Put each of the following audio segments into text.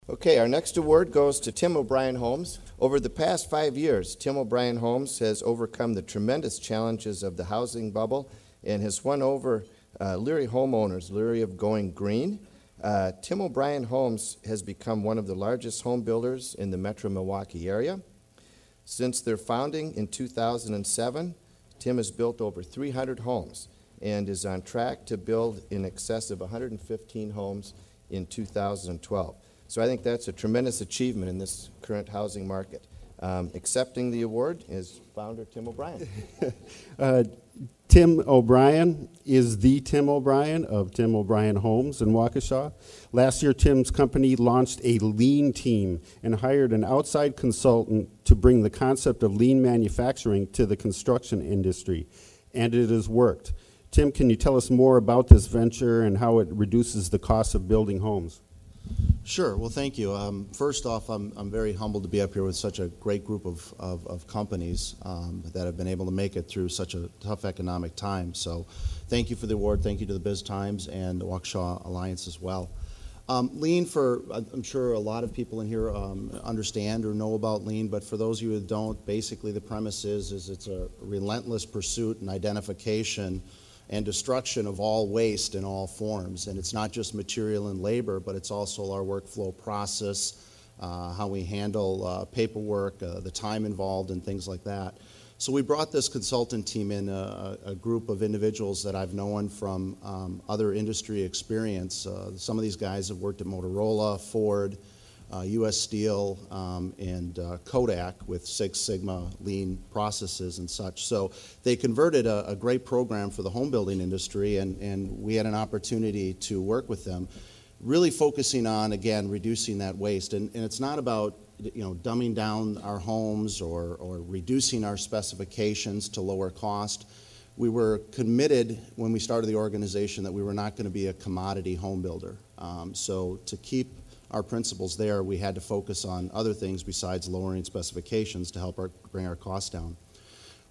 Okay, our next award goes to Tim O'Brien Homes. Over the past 5 years, Tim O'Brien Homes has overcome the tremendous challenges of the housing bubble and has won over leery homeowners, leery of going green. Tim O'Brien Homes has become one of the largest home builders in the metro Milwaukee area. Since their founding in 2007, Tim has built over 300 homes and is on track to build in excess of 115 homes in 2012. So I think that's a tremendous achievement in this current housing market. Accepting the award is founder Tim O'Brien. Tim O'Brien is the Tim O'Brien of Tim O'Brien Homes in Waukesha. Last year, Tim's company launched a lean team and hired an outside consultant to bring the concept of lean manufacturing to the construction industry, and it has worked. Tim, can you tell us more about this venture and how it reduces the cost of building homes? Sure. Well, thank you. First off, I'm very humbled to be up here with such a great group of companies that have been able to make it through such a tough economic time. So thank you for the award. Thank you to the BizTimes and the Waukesha Alliance as well. Lean, I'm sure a lot of people in here understand or know about lean, but for those of you who don't, basically the premise is it's a relentless pursuit and identification and destruction of all waste in all forms. And it's not just material and labor, but it's also our workflow process, how we handle paperwork, the time involved, and things like that. So we brought this consultant team in, a group of individuals that I've known from other industry experience. Some of these guys have worked at Motorola, Ford, U.S. Steel, and Kodak with Six Sigma lean processes and such. So they converted a great program for the home building industry, and we had an opportunity to work with them, really focusing on, again, reducing that waste. And it's not about dumbing down our homes or reducing our specifications to lower cost. We were committed when we started the organization that we were not going to be a commodity home builder. So to keep our principles there, we had to focus on other things besides lowering specifications to help bring our costs down.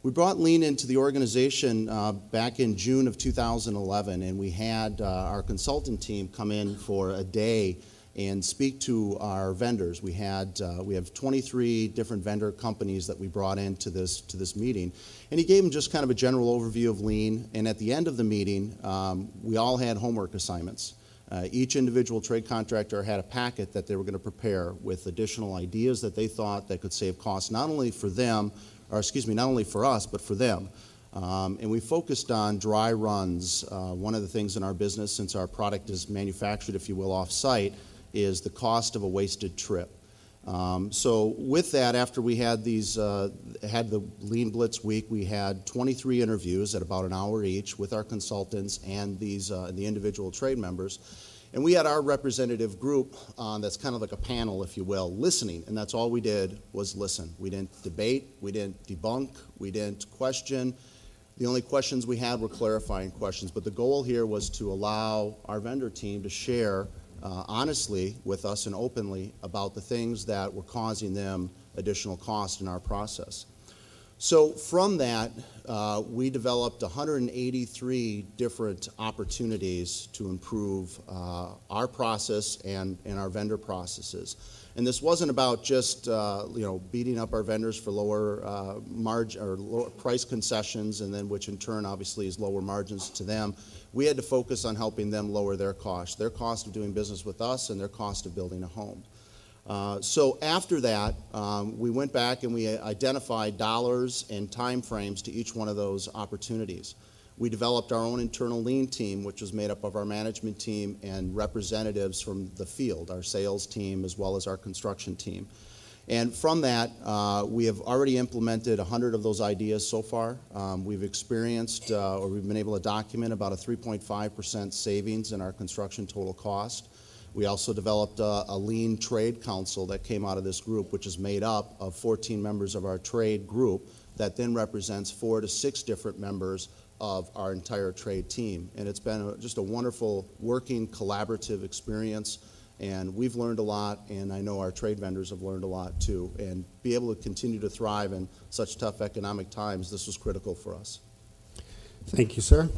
We brought lean into the organization back in June of 2011, and we had our consultant team come in for a day and speak to our vendors. We have 23 different vendor companies that we brought into this meeting, and he gave them just kind of a general overview of lean. And at the end of the meeting, we all had homework assignments. Each individual trade contractor had a packet that they were going to prepare with additional ideas that they thought that could save costs, not only for them, or excuse me, not only for us, but for them. And we focused on dry runs. One of the things in our business, since our product is manufactured, if you will, off-site, is the cost of a wasted trip. So with that, after we had had the Lean Blitz week, we had 23 interviews at about an hour each with our consultants and the individual trade members. And we had our representative group that's kind of like a panel, if you will, listening. And that's all we did was listen. We didn't debate. We didn't debunk. We didn't question. The only questions we had were clarifying questions. But the goal here was to allow our vendor team to share honestly with us and openly about the things that were causing them additional cost in our process. So from that, we developed 183 different opportunities to improve our process and our vendor processes. And this wasn't about just beating up our vendors for lower margin or lower price concessions, and then which in turn obviously is lower margins to them. We had to focus on helping them lower their cost of doing business with us and their cost of building a home. So after that, we went back and we identified dollars and time frames to each one of those opportunities. We developed our own internal lean team, which was made up of our management team and representatives from the field, our sales team as well as our construction team. And from that, we have already implemented 100 of those ideas so far. We've experienced, or we've been able to document about a 3.5% savings in our construction total cost. We also developed a lean trade council that came out of this group, which is made up of 14 members of our trade group that then represents 4 to 6 different members of our entire trade team. And it's been just a wonderful working collaborative experience, and we've learned a lot, and I know our trade vendors have learned a lot too. And be able to continue to thrive in such tough economic times, this was critical for us. Thank you, sir.